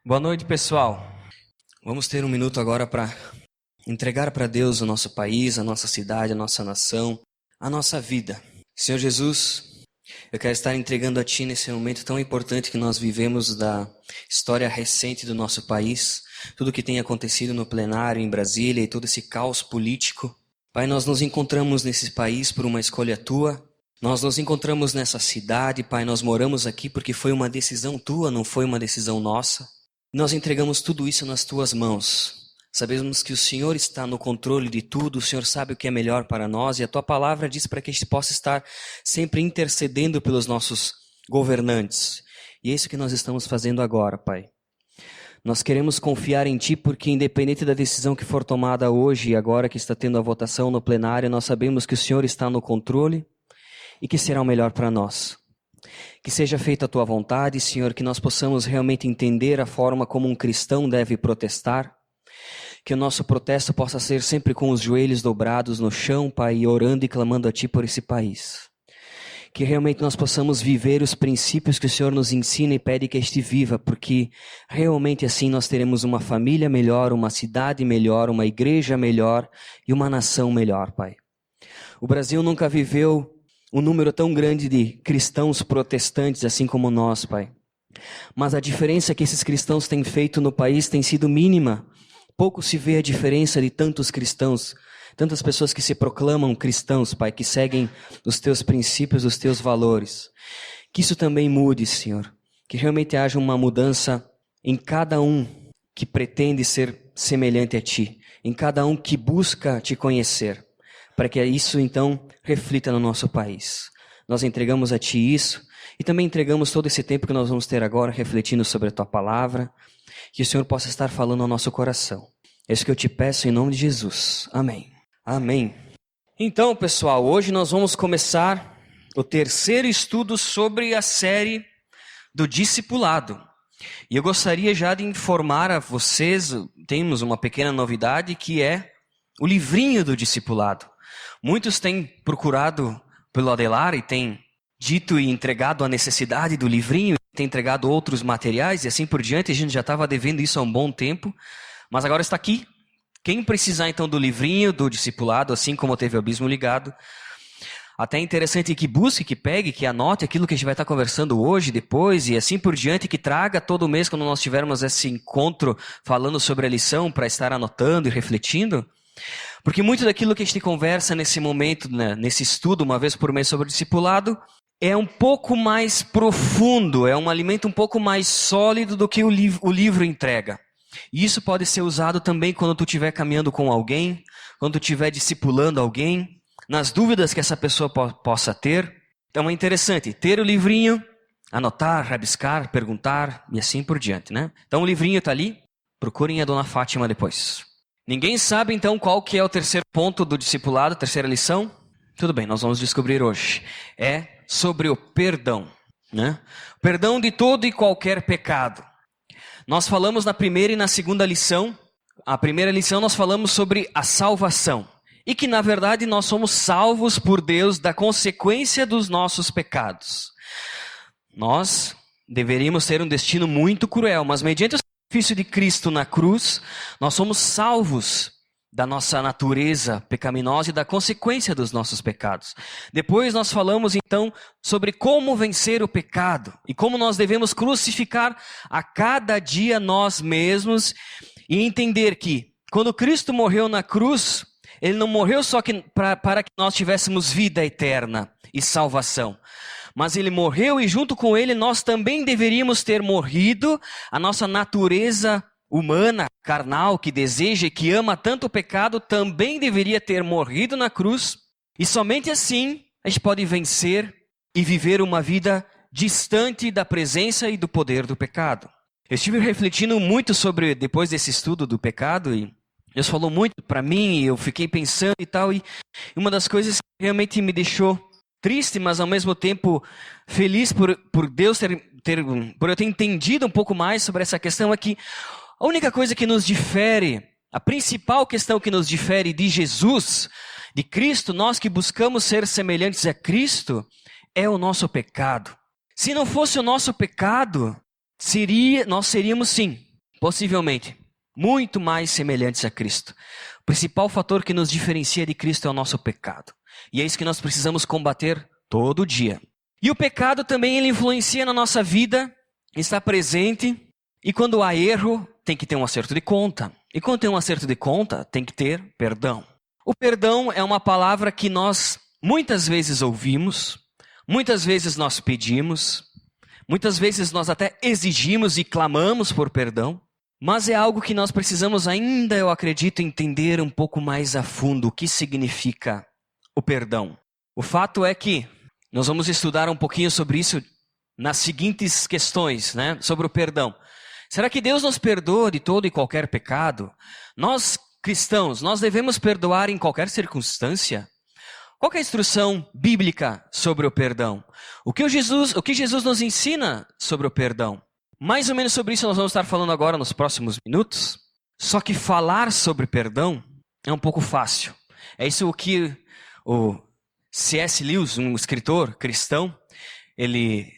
Boa noite, pessoal. Vamos ter um minuto agora para entregar para Deus o nosso país, a nossa cidade, a nossa nação, a nossa vida. Senhor Jesus, eu quero estar entregando a Ti nesse momento tão importante que nós vivemos da história recente do nosso país, tudo o que tem acontecido no plenário em Brasília e todo esse caos político. Pai, nós nos encontramos nesse país por uma escolha Tua. Nós nos encontramos nessa cidade, Pai, nós moramos aqui porque foi uma decisão Tua, não foi uma decisão nossa. Nós entregamos tudo isso nas Tuas mãos. Sabemos que o Senhor está no controle de tudo, o Senhor sabe o que é melhor para nós e a Tua palavra diz para que a gente possa estar sempre intercedendo pelos nossos governantes. E é isso que nós estamos fazendo agora, Pai. Nós queremos confiar em Ti porque independente da decisão que for tomada hoje e agora que está tendo a votação no plenário, nós sabemos que o Senhor está no controle e que será o melhor para nós. Que seja feita a Tua vontade, Senhor, que nós possamos realmente entender a forma como um cristão deve protestar. Que o nosso protesto possa ser sempre com os joelhos dobrados no chão, Pai, orando e clamando a Ti por esse país. Que realmente nós possamos viver os princípios que o Senhor nos ensina e pede que este viva, porque realmente assim nós teremos uma família melhor, uma cidade melhor, uma igreja melhor e uma nação melhor, Pai. O Brasil nunca viveu um número tão grande de cristãos protestantes assim como nós, Pai. Mas a diferença que esses cristãos têm feito no país tem sido mínima. Pouco se vê a diferença de tantos cristãos, tantas pessoas que se proclamam cristãos, Pai, que seguem os Teus princípios, os Teus valores. Que isso também mude, Senhor. Que realmente haja uma mudança em cada um que pretende ser semelhante a Ti, em cada um que busca Te conhecer, para que isso então reflita no nosso país. Nós entregamos a Ti isso e também entregamos todo esse tempo que nós vamos ter agora refletindo sobre a Tua palavra. Que o Senhor possa estar falando ao nosso coração. É isso que eu te peço em nome de Jesus. Amém. Amém. Então, pessoal, hoje nós vamos começar o terceiro estudo sobre a série do discipulado. E eu gostaria já de informar a vocês, temos uma pequena novidade que é o livrinho do discipulado. Muitos têm procurado pelo Adelar e têm dito e entregado a necessidade do livrinho, tem entregado outros materiais e assim por diante. A gente já estava devendo isso há um bom tempo, mas agora está aqui. Quem precisar então do livrinho, do discipulado, assim como teve o Abismo Ligado, até é interessante que busque, que pegue, que anote aquilo que a gente vai estar conversando hoje, depois e assim por diante, que traga todo mês quando nós tivermos esse encontro falando sobre a lição para estar anotando e refletindo. Porque muito daquilo que a gente conversa nesse momento, né, nesse estudo, uma vez por mês sobre o discipulado, é um pouco mais profundo, é um alimento um pouco mais sólido do que o livro entrega. E isso pode ser usado também quando tu estiver caminhando com alguém, quando tu estiver discipulando alguém, nas dúvidas que essa pessoa possa ter. Então é interessante ter o livrinho, anotar, rabiscar, perguntar e assim por diante, né? Então o livrinho está ali, procurem a Dona Fátima depois. Ninguém sabe então qual que é o terceiro ponto do discipulado, a terceira lição? Tudo bem, nós vamos descobrir hoje. É sobre o perdão, né? Perdão de todo e qualquer pecado. Nós falamos na primeira e na segunda lição. A primeira lição nós falamos sobre a salvação. E que na verdade nós somos salvos por Deus da consequência dos nossos pecados. Nós deveríamos ter um destino muito cruel, mas mediante o sacrifício de Cristo na cruz, nós somos salvos da nossa natureza pecaminosa e da consequência dos nossos pecados. Depois nós falamos então sobre como vencer o pecado e como nós devemos crucificar a cada dia nós mesmos e entender que quando Cristo morreu na cruz, Ele não morreu só para que nós tivéssemos vida eterna e salvação, mas Ele morreu e junto com Ele nós também deveríamos ter morrido a nossa natureza humana, carnal, que deseja e que ama tanto o pecado, também deveria ter morrido na cruz. E somente assim a gente pode vencer e viver uma vida distante da presença e do poder do pecado. Eu estive refletindo muito sobre, depois desse estudo do pecado, e Deus falou muito para mim, e eu fiquei pensando e tal, e uma das coisas que realmente me deixou triste, mas ao mesmo tempo feliz por Deus por eu ter entendido um pouco mais sobre essa questão é que a única coisa que nos difere, a principal questão que nos difere de Jesus, de Cristo, nós que buscamos ser semelhantes a Cristo, é o nosso pecado. Se não fosse o nosso pecado, nós seríamos sim possivelmente, muito mais semelhantes a Cristo. O principal fator que nos diferencia de Cristo é o nosso pecado. E é isso que nós precisamos combater todo dia. E o pecado também ele influencia na nossa vida, está presente, e quando há erro, tem que ter um acerto de conta. E quando tem um acerto de conta, tem que ter perdão. O perdão é uma palavra que nós muitas vezes ouvimos, muitas vezes nós pedimos, muitas vezes nós até exigimos e clamamos por perdão, mas é algo que nós precisamos ainda, eu acredito, entender um pouco mais a fundo o que significa o perdão. O fato é que nós vamos estudar um pouquinho sobre isso nas seguintes questões, né? Sobre o perdão. Será que Deus nos perdoa de todo e qualquer pecado? Nós, cristãos, nós devemos perdoar em qualquer circunstância? Qual é a instrução bíblica sobre o perdão? O que Jesus nos ensina sobre o perdão? Mais ou menos sobre isso nós vamos estar falando agora nos próximos minutos. Só que falar sobre perdão é um pouco fácil. É isso o que o C.S. Lewis, um escritor cristão, ele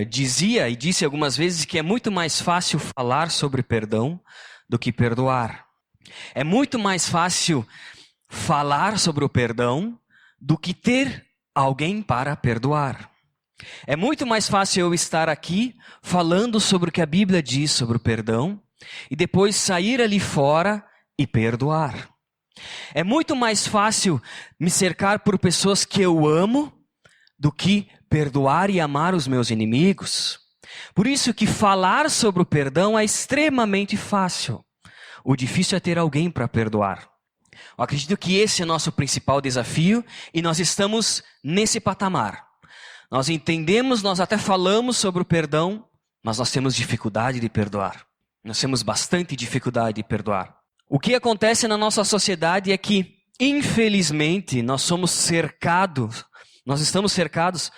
dizia e disse algumas vezes que é muito mais fácil falar sobre perdão do que perdoar. É muito mais fácil falar sobre o perdão do que ter alguém para perdoar. É muito mais fácil eu estar aqui falando sobre o que a Bíblia diz sobre o perdão e depois sair ali fora e perdoar. É muito mais fácil me cercar por pessoas que eu amo do que perdoar e amar os meus inimigos. Por isso que falar sobre o perdão é extremamente fácil. O difícil é ter alguém para perdoar. Eu acredito que esse é o nosso principal desafio e nós estamos nesse patamar. Nós entendemos, nós até falamos sobre o perdão, mas nós temos dificuldade de perdoar. Nós temos bastante dificuldade de perdoar. O que acontece na nossa sociedade é que, infelizmente, nós estamos cercados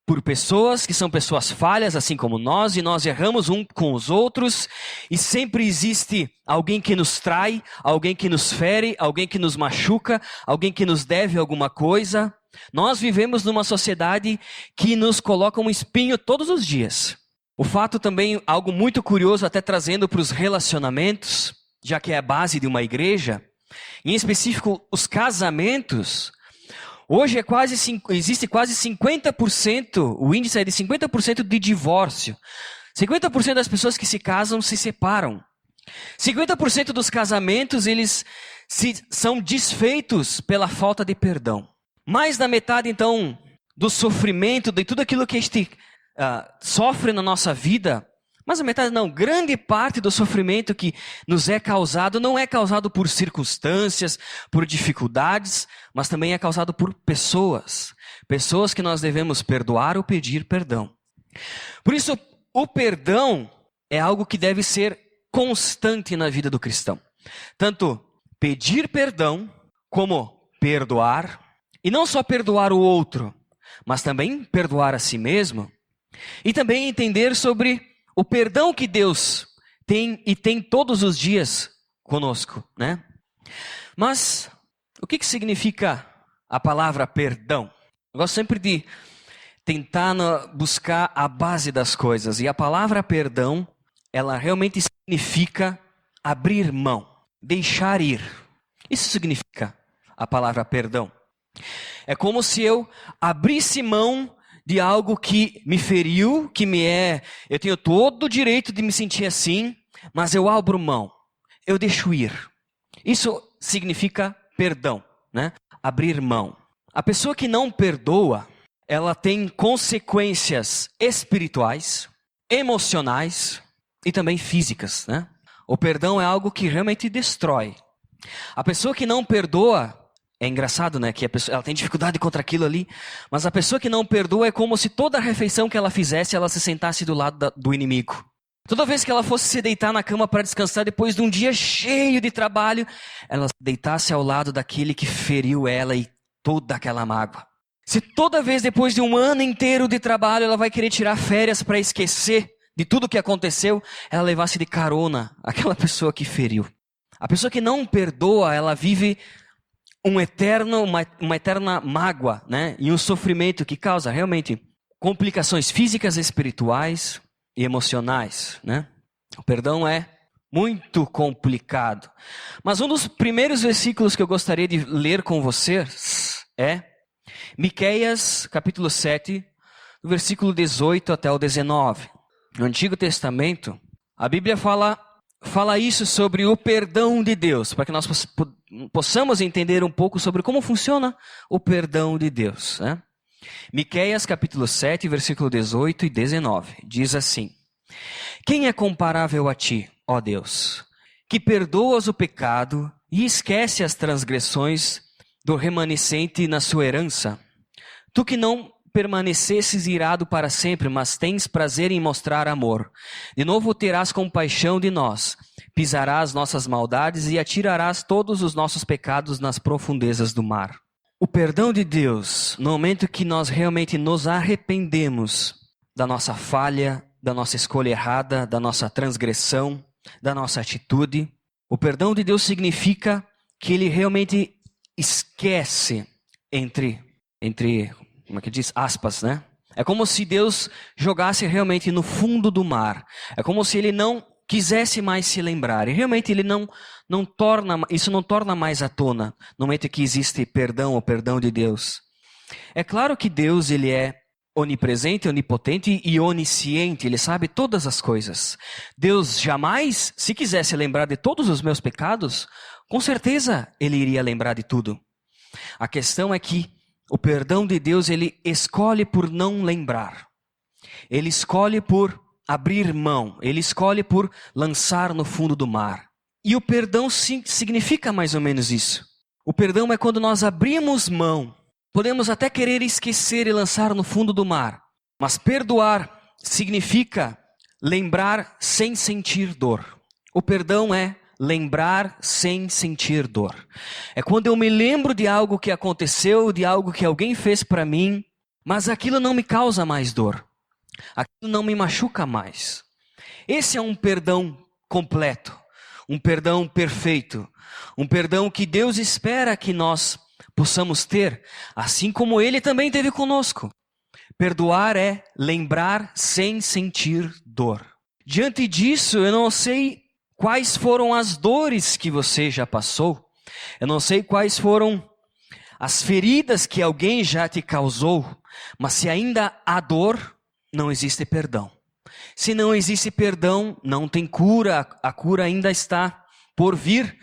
por pessoas que são pessoas falhas, assim como nós, e nós erramos um com os outros, e sempre existe alguém que nos trai, alguém que nos fere, alguém que nos machuca, alguém que nos deve alguma coisa. Nós vivemos numa sociedade que nos coloca um espinho todos os dias. O fato também, algo muito curioso, até trazendo para os relacionamentos, já que é a base de uma igreja, em específico os casamentos. Hoje existe quase 50%, o índice é de 50% de divórcio. 50% das pessoas que se casam se separam. 50% dos casamentos, eles são desfeitos pela falta de perdão. Mais da metade, então, do sofrimento, de tudo aquilo que a gente sofre na nossa vida, mas a metade não, grande parte do sofrimento que nos é causado não é causado por circunstâncias, por dificuldades, mas também é causado por pessoas. Pessoas que nós devemos perdoar ou pedir perdão. Por isso, o perdão é algo que deve ser constante na vida do cristão. Tanto pedir perdão, como perdoar. E não só perdoar o outro, mas também perdoar a si mesmo. E também entender sobre o perdão que Deus tem e tem todos os dias conosco, né? Mas o que significa a palavra perdão? Eu gosto sempre de tentar buscar a base das coisas. E a palavra perdão, ela realmente significa abrir mão, deixar ir. Isso significa a palavra perdão. É como se eu abrisse mão de algo que me feriu, eu tenho todo o direito de me sentir assim, mas eu abro mão, eu deixo ir. Isso significa perdão, né? Abrir mão. A pessoa que não perdoa, ela tem consequências espirituais, emocionais e também físicas, né? O perdão é algo que realmente destrói. A pessoa que não perdoa, é engraçado, né, que a pessoa, ela tem dificuldade contra aquilo ali, mas a pessoa que não perdoa é como se toda a refeição que ela fizesse, ela se sentasse do lado do inimigo. Toda vez que ela fosse se deitar na cama para descansar depois de um dia cheio de trabalho, ela se deitasse ao lado daquele que feriu ela e toda aquela mágoa. Se toda vez depois de um ano inteiro de trabalho, ela vai querer tirar férias para esquecer de tudo o que aconteceu, ela levasse de carona aquela pessoa que feriu. A pessoa que não perdoa, ela vive uma eterna mágoa, né? E um sofrimento que causa realmente complicações físicas, espirituais e emocionais, né? O perdão é muito complicado. Mas um dos primeiros versículos que eu gostaria de ler com vocês é Miqueias, capítulo 7, do versículo 18 até o 19. No Antigo Testamento, a Bíblia fala isso sobre o perdão de Deus, para que nós possamos entender um pouco sobre como funciona o perdão de Deus, né? Miqueias, capítulo 7, versículo 18 e 19, diz assim: Quem é comparável a ti, ó Deus, que perdoas o pecado e esquece as transgressões do remanescente na sua herança? Tu que não permanecesses irado para sempre, mas tens prazer em mostrar amor. De novo terás compaixão de nós, pisarás nossas maldades e atirarás todos os nossos pecados nas profundezas do mar. O perdão de Deus, no momento que nós realmente nos arrependemos da nossa falha, da nossa escolha errada, da nossa transgressão, da nossa atitude, o perdão de Deus significa que Ele realmente esquece entre como é que diz? Aspas, né? É como se Deus jogasse realmente no fundo do mar. É como se Ele não quisesse mais se lembrar. E realmente Ele isso não torna mais à tona no momento que existe perdão, o perdão de Deus. É claro que Deus, Ele é onipresente, onipotente e onisciente. Ele sabe todas as coisas. Deus jamais, se quisesse lembrar de todos os meus pecados, com certeza Ele iria lembrar de tudo. A questão é que o perdão de Deus, Ele escolhe por não lembrar. Ele escolhe por abrir mão. Ele escolhe por lançar no fundo do mar. E o perdão significa mais ou menos isso. O perdão é quando nós abrimos mão. Podemos até querer esquecer e lançar no fundo do mar. Mas perdoar significa lembrar sem sentir dor. O perdão é lembrar sem sentir dor. É quando eu me lembro de algo que aconteceu, de algo que alguém fez para mim, mas aquilo não me causa mais dor. Aquilo não me machuca mais. Esse é um perdão completo, um perdão perfeito, um perdão que Deus espera que nós possamos ter, assim como Ele também teve conosco. Perdoar é lembrar sem sentir dor. Diante disso, eu não sei quais foram as dores que você já passou? Eu não sei quais foram as feridas que alguém já te causou, mas se ainda há dor, não existe perdão. Se não existe perdão, não tem cura, a cura ainda está por vir,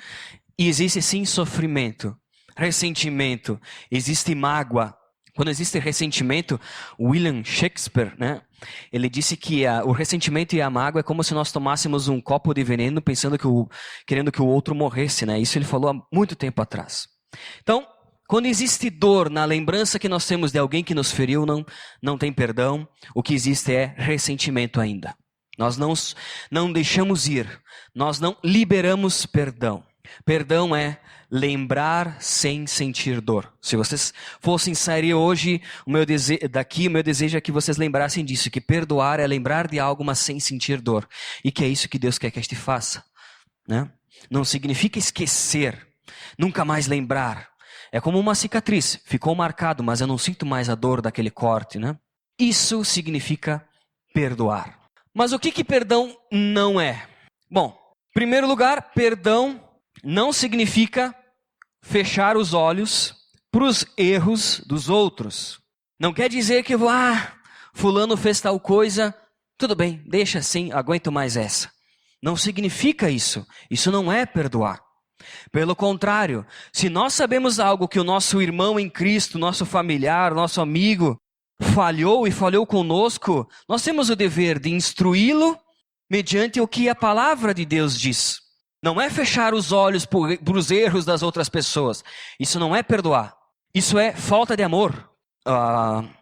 e existe sim sofrimento, ressentimento, existe mágoa. Quando existe ressentimento, William Shakespeare, né? Ele disse que o ressentimento e a mágoa é como se nós tomássemos um copo de veneno querendo que o outro morresse, né? Isso ele falou há muito tempo atrás. Então, quando existe dor na lembrança que nós temos de alguém que nos feriu, não tem perdão. O que existe é ressentimento ainda. Nós não deixamos ir. Nós não liberamos perdão. Perdão é lembrar sem sentir dor. Se vocês fossem sair hoje, o meu desejo é que vocês lembrassem disso, que perdoar é lembrar de algo, mas sem sentir dor. E que é isso que Deus quer que a gente faça, né? Não significa esquecer, nunca mais lembrar. É como uma cicatriz, ficou marcado, mas eu não sinto mais a dor daquele corte, né? Isso significa perdoar. Mas o que perdão não é? Bom, em primeiro lugar, perdão não significa fechar os olhos para os erros dos outros. Não quer dizer que fulano fez tal coisa, tudo bem, deixa assim, aguento mais essa. Não significa isso. Isso não é perdoar. Pelo contrário, se nós sabemos algo que o nosso irmão em Cristo, nosso familiar, nosso amigo, falhou conosco, nós temos o dever de instruí-lo mediante o que a palavra de Deus diz. Não é fechar os olhos para os erros das outras pessoas. Isso não é perdoar. Isso é falta de amor.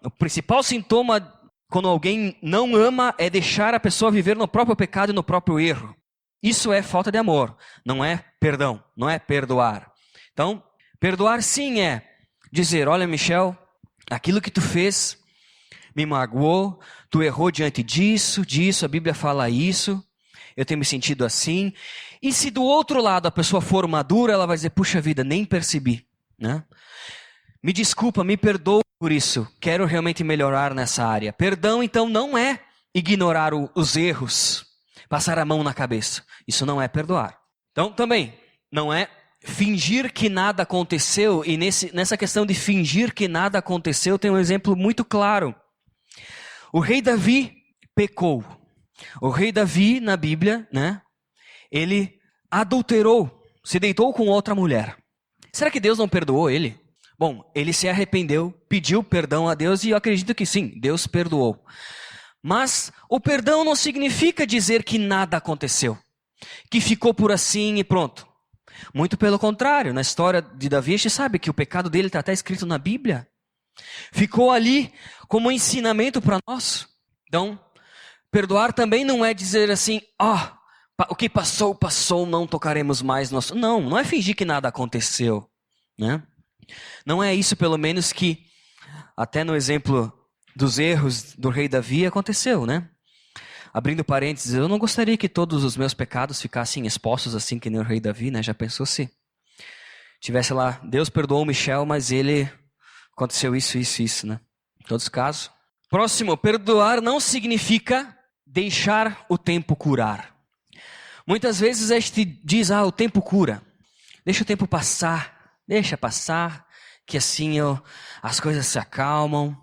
O principal sintoma quando alguém não ama é deixar a pessoa viver no próprio pecado e no próprio erro. Isso é falta de amor. Não é perdão. Não é perdoar. Então, perdoar sim é dizer, olha Michel, aquilo que tu fez me magoou, tu errou diante disso, a Bíblia fala isso. Eu tenho me sentido assim. E se do outro lado a pessoa for madura, ela vai dizer, puxa vida, nem percebi, né? Me desculpa, me perdoa por isso. Quero realmente melhorar nessa área. Perdão, então, não é ignorar os erros. passar a mão na cabeça. Isso não é perdoar. Então, também, não é fingir que nada aconteceu. E nessa questão de fingir que nada aconteceu, tem um exemplo muito claro. O rei Davi pecou. O rei Davi, na Bíblia, né, ele adulterou, se deitou com outra mulher. Será que Deus não perdoou ele? Bom, ele se arrependeu, pediu perdão a Deus e eu acredito que sim, Deus perdoou. Mas o perdão não significa dizer que nada aconteceu, que ficou por assim e pronto. Muito pelo contrário, na história de Davi, a gente sabe que o pecado dele está até escrito na Bíblia. Ficou ali como ensinamento para nós. Então, perdoar também não é dizer assim, o que passou, passou, não tocaremos mais. Não é fingir que nada aconteceu, né? Não é isso, pelo menos, que até no exemplo dos erros do rei Davi aconteceu, né? Abrindo parênteses, eu não gostaria que todos os meus pecados ficassem expostos assim que nem o rei Davi, né? Já pensou se tivesse lá, Deus perdoou o Michel, mas ele aconteceu isso, né? Em todos os casos. Próximo, perdoar não significa deixar o tempo curar. Muitas vezes a gente diz, o tempo cura. Deixa o tempo passar, deixa passar, que assim as coisas se acalmam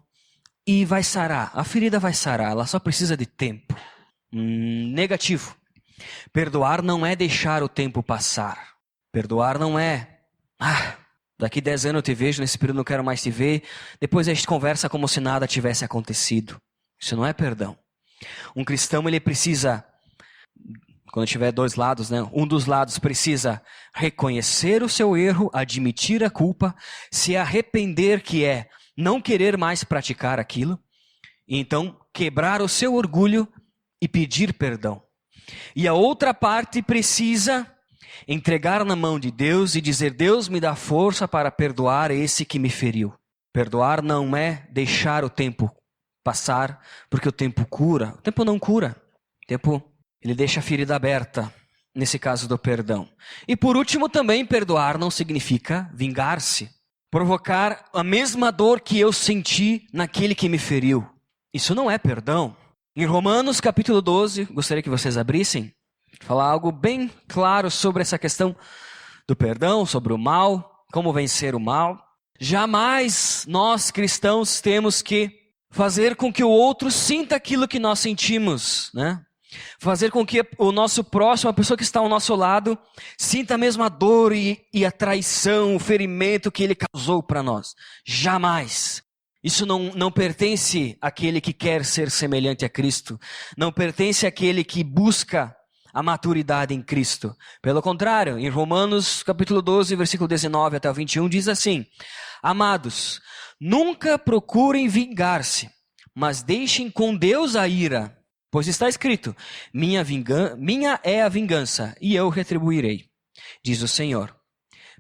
e vai sarar. A ferida vai sarar, ela só precisa de tempo. Negativo. Perdoar não é deixar o tempo passar. Perdoar não é, daqui 10 anos eu te vejo, nesse período não quero mais te ver. Depois a gente conversa como se nada tivesse acontecido. Isso não é perdão. Um cristão, ele precisa, quando tiver dois lados, né? Um dos lados precisa reconhecer o seu erro, admitir a culpa, se arrepender, que é não querer mais praticar aquilo, e então quebrar o seu orgulho e pedir perdão. E a outra parte precisa entregar na mão de Deus e dizer, Deus me dá força para perdoar esse que me feriu. Perdoar não é deixar o tempo passar, porque o tempo cura. O tempo não cura. O tempo, ele deixa a ferida aberta, nesse caso do perdão. E por último também, perdoar não significa vingar-se. Provocar a mesma dor que eu senti naquele que me feriu. Isso não é perdão. Em Romanos capítulo 12, gostaria que vocês abrissem, falar algo bem claro sobre essa questão do perdão, sobre o mal, como vencer o mal. Jamais nós cristãos temos que fazer com que o outro sinta aquilo que nós sentimos, né? Fazer com que o nosso próximo, a pessoa que está ao nosso lado, sinta a mesma dor e a traição, o ferimento que ele causou para nós. Jamais. Isso não pertence àquele que quer ser semelhante a Cristo. Não pertence àquele que busca a maturidade em Cristo. Pelo contrário, em Romanos capítulo 12, versículo 19 até o 21, diz assim: Amados, nunca procurem vingar-se, mas deixem com Deus a ira. Pois está escrito, minha é a vingança, e eu retribuirei, diz o Senhor.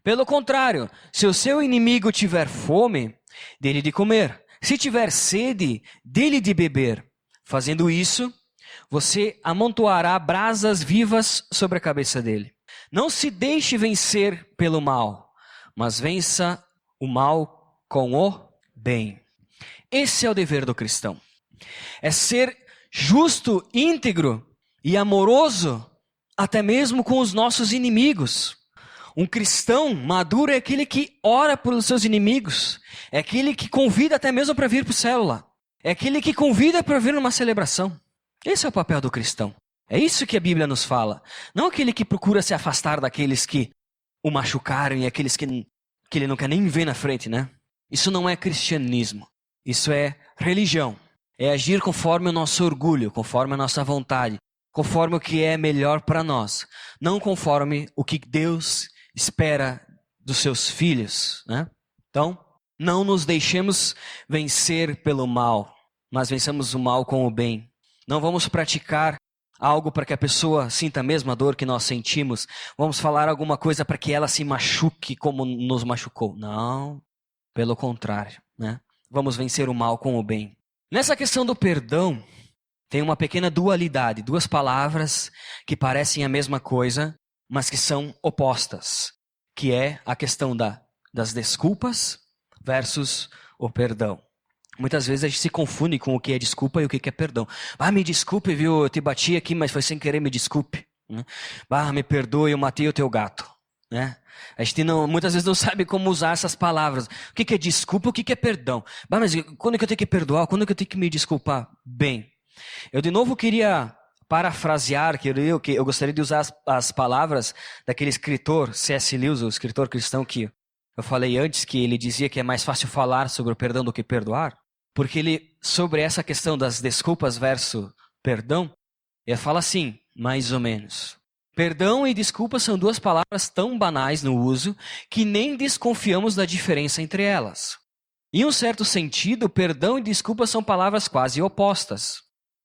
Pelo contrário, se o seu inimigo tiver fome, dê-lhe de comer. Se tiver sede, dê-lhe de beber. Fazendo isso, você amontoará brasas vivas sobre a cabeça dele. Não se deixe vencer pelo mal, mas vença o mal com o bem. Esse é o dever do cristão. É ser justo, íntegro e amoroso, até mesmo com os nossos inimigos. Um cristão maduro é aquele que ora pelos seus inimigos, é aquele que convida até mesmo para vir para o célula, é aquele que convida para vir numa celebração. Esse é o papel do cristão. É isso que a Bíblia nos fala. Não aquele que procura se afastar daqueles que o machucaram e aqueles que ele não quer nem ver na frente, né? Isso não é cristianismo. Isso é religião. É agir conforme o nosso orgulho, conforme a nossa vontade, conforme o que é melhor para nós. Não conforme o que Deus espera dos seus filhos, né? Então, não nos deixemos vencer pelo mal, mas vençamos o mal com o bem. Não vamos praticar algo para que a pessoa sinta a mesma dor que nós sentimos. Vamos falar alguma coisa para que ela se machuque como nos machucou. Não, pelo contrário, né? Vamos vencer o mal com o bem. Nessa questão do perdão, tem uma pequena dualidade, duas palavras que parecem a mesma coisa, mas que são opostas, que é a questão das desculpas versus o perdão. Muitas vezes a gente se confunde com o que é desculpa e o que é perdão. Ah, me desculpe, viu? Eu te bati aqui, mas foi sem querer, me desculpe. Ah, me perdoe, eu matei o teu gato. Né? A gente muitas vezes não sabe como usar essas palavras. O que é desculpa, o que é perdão? Ah, mas quando é que eu tenho que perdoar? Quando é que eu tenho que me desculpar? Bem, eu de novo queria parafrasear, eu gostaria de usar as palavras daquele escritor, C.S. Lewis, o escritor cristão que eu falei antes, que ele dizia que é mais fácil falar sobre o perdão do que perdoar. Porque ele, sobre essa questão das desculpas versus perdão, ele fala assim, mais ou menos. Perdão e desculpa são duas palavras tão banais no uso que nem desconfiamos da diferença entre elas. Em um certo sentido, perdão e desculpa são palavras quase opostas.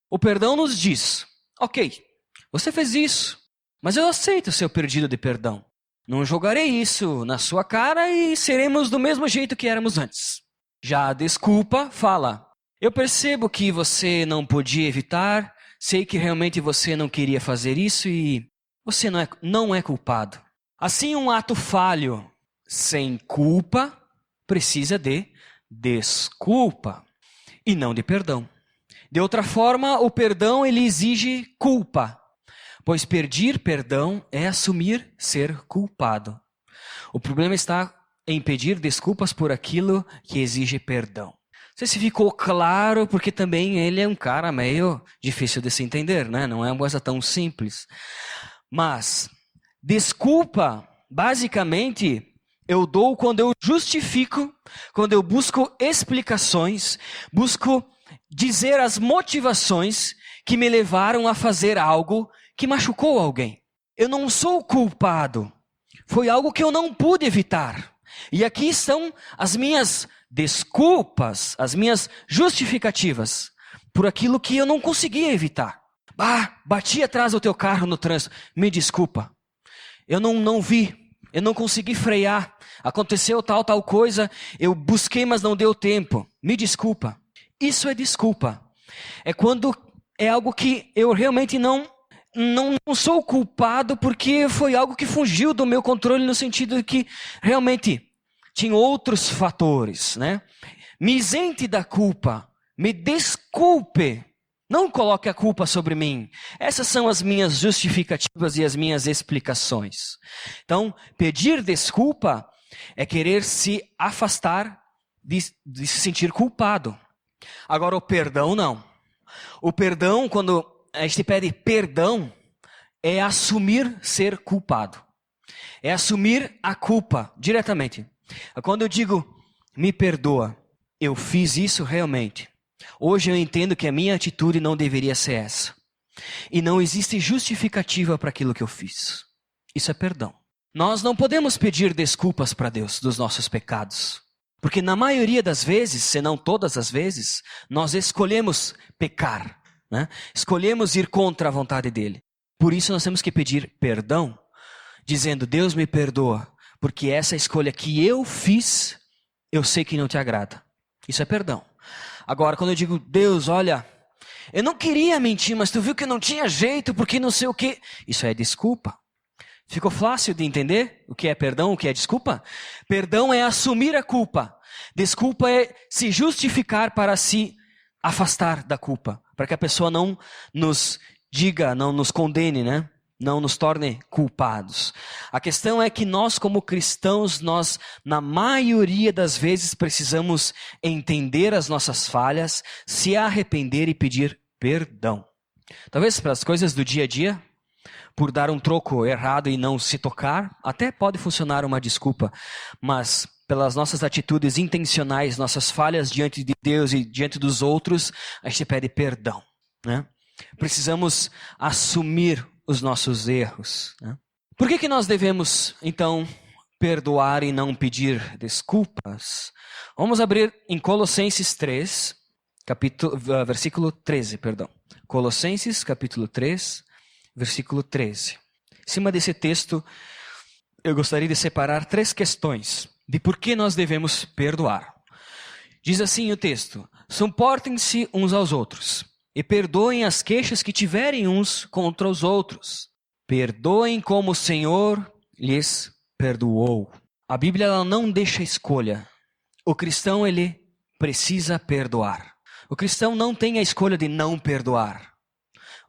O perdão nos diz, ok, você fez isso, mas eu aceito o seu pedido de perdão. Não jogarei isso na sua cara e seremos do mesmo jeito que éramos antes. Já a desculpa fala, eu percebo que você não podia evitar, sei que realmente você não queria fazer isso e você não é culpado. Assim, um ato falho sem culpa precisa de desculpa e não de perdão. De outra forma, o perdão ele exige culpa, pois pedir perdão é assumir ser culpado. O problema está em pedir desculpas por aquilo que exige perdão. Não sei se ficou claro, porque também ele é um cara meio difícil de se entender, né? Não é uma coisa tão simples. Mas, desculpa, basicamente, eu dou quando eu justifico, quando eu busco explicações, busco dizer as motivações que me levaram a fazer algo que machucou alguém. Eu não sou culpado. Foi algo que eu não pude evitar. E aqui estão as minhas desculpas, as minhas justificativas por aquilo que eu não conseguia evitar. Bati atrás do teu carro no trânsito. Me desculpa. Eu não vi. Eu não consegui frear. Aconteceu tal coisa. Eu busquei, mas não deu tempo. Me desculpa. Isso é desculpa. É quando é algo que eu realmente não sou culpado porque foi algo que fugiu do meu controle no sentido de que realmente tinha outros fatores, né? Me isente da culpa. Me desculpe. Não coloque a culpa sobre mim. Essas são as minhas justificativas e as minhas explicações. Então, pedir desculpa é querer se afastar de se sentir culpado. Agora, o perdão não. O perdão, quando a gente pede perdão, é assumir ser culpado. É assumir a culpa diretamente. Quando eu digo, me perdoa, eu fiz isso realmente. Hoje eu entendo que a minha atitude não deveria ser essa. E não existe justificativa para aquilo que eu fiz. Isso é perdão. Nós não podemos pedir desculpas para Deus dos nossos pecados. Porque na maioria das vezes, se não todas as vezes, nós escolhemos pecar. Né? Escolhemos ir contra a vontade dele. Por isso nós temos que pedir perdão, dizendo, Deus me perdoa, porque essa escolha que eu fiz, eu sei que não te agrada. Isso é perdão. Agora, quando eu digo, Deus, olha, eu não queria mentir, mas tu viu que não tinha jeito, porque não sei o quê. Isso é desculpa. Ficou fácil de entender o que é perdão, o que é desculpa? Perdão é assumir a culpa. Desculpa é se justificar para se afastar da culpa. Para que a pessoa não nos diga, não nos condene, né? Não nos torne culpados. A questão é que nós, como cristãos, nós, na maioria das vezes, precisamos entender as nossas falhas, se arrepender e pedir perdão. Talvez para as coisas do dia a dia, por dar um troco errado e não se tocar, até pode funcionar uma desculpa, mas pelas nossas atitudes intencionais, nossas falhas diante de Deus e diante dos outros, a gente pede perdão, né? Precisamos assumir os nossos erros, né? Por que nós devemos, então, perdoar e não pedir desculpas? Vamos abrir em Colossenses 3, versículo 13, perdão. Colossenses, capítulo 3, versículo 13. Em cima desse texto, eu gostaria de separar 3 questões de por que nós devemos perdoar. Diz assim o texto: suportem-se uns aos outros e perdoem as queixas que tiverem uns contra os outros. Perdoem como o Senhor lhes perdoou. A Bíblia ela não deixa escolha. O cristão, ele precisa perdoar. O cristão não tem a escolha de não perdoar.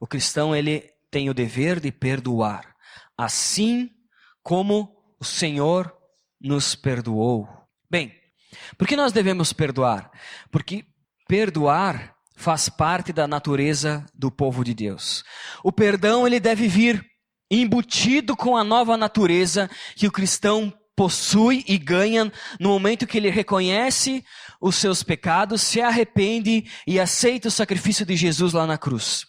O cristão, ele tem o dever de perdoar, assim como o Senhor nos perdoou. Bem, por que nós devemos perdoar? Porque perdoar faz parte da natureza do povo de Deus. O perdão, ele deve vir embutido com a nova natureza que o cristão possui e ganha no momento que ele reconhece os seus pecados, se arrepende e aceita o sacrifício de Jesus lá na cruz.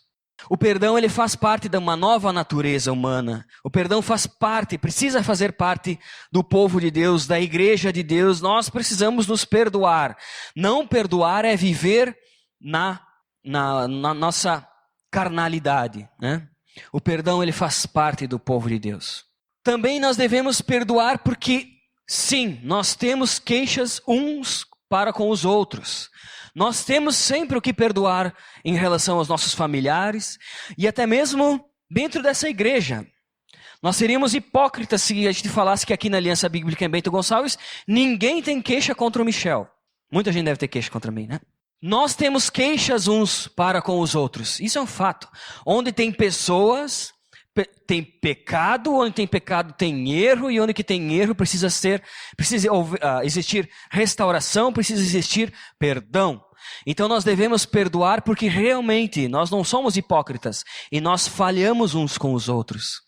O perdão, ele faz parte de uma nova natureza humana. O perdão faz parte, precisa fazer parte do povo de Deus, da igreja de Deus. Nós precisamos nos perdoar. Não perdoar é viver na nossa carnalidade, né? O perdão, ele faz parte do povo de Deus. Também nós devemos perdoar porque, sim, nós temos queixas uns para com os outros. Nós temos sempre o que perdoar em relação aos nossos familiares e até mesmo dentro dessa igreja. Nós seríamos hipócritas se a gente falasse que aqui na Aliança Bíblica em Bento Gonçalves ninguém tem queixa contra o Michel. Muita gente deve ter queixa contra mim, né? Nós temos queixas uns para com os outros. Isso é um fato. Onde tem pessoas, tem pecado, onde tem pecado tem erro, e onde que tem erro precisa existir restauração, precisa existir perdão. Então nós devemos perdoar porque realmente nós não somos hipócritas e nós falhamos uns com os outros.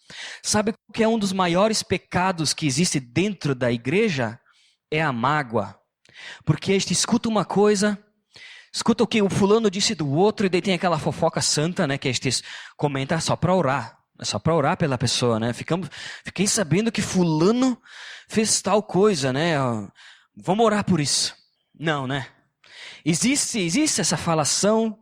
Sabe o que é um dos maiores pecados que existe dentro da igreja? É a mágoa. Porque a gente escuta uma coisa, escuta o que o fulano disse do outro e daí tem aquela fofoca santa, né, que a gente comenta só para orar. É só para orar pela pessoa, né? Fiquei sabendo que fulano fez tal coisa, né? Vamos orar por isso. Não, né? Existe essa falação,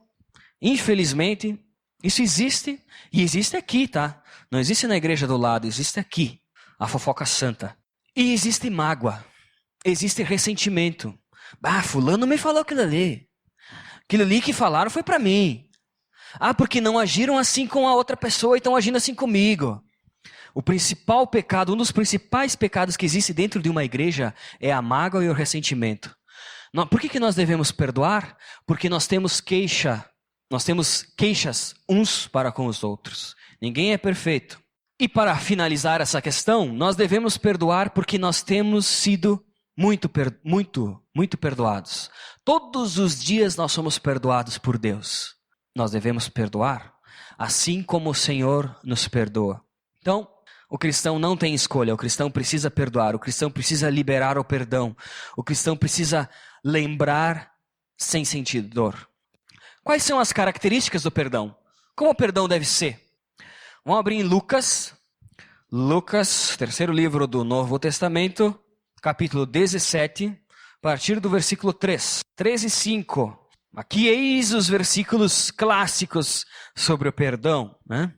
infelizmente, isso existe, e existe aqui, tá? Não existe na igreja do lado, existe aqui, a fofoca santa. E existe mágoa, existe ressentimento. Fulano me falou aquilo ali que falaram foi para mim. Porque não agiram assim com a outra pessoa e estão agindo assim comigo. O principal pecado, um dos principais pecados que existe dentro de uma igreja é a mágoa e o ressentimento. Por que nós devemos perdoar? Porque nós temos queixas uns para com os outros. Ninguém é perfeito. E para finalizar essa questão, nós devemos perdoar porque nós temos sido muito perdoados. Todos os dias nós somos perdoados por Deus. Nós devemos perdoar, assim como o Senhor nos perdoa. Então, o cristão não tem escolha, o cristão precisa perdoar, o cristão precisa liberar o perdão, o cristão precisa lembrar sem sentir dor. Quais são as características do perdão? Como o perdão deve ser? Vamos abrir em Lucas, terceiro livro do Novo Testamento, capítulo 17, a partir do versículo 3 e 5. Aqui eis os versículos clássicos sobre o perdão, né?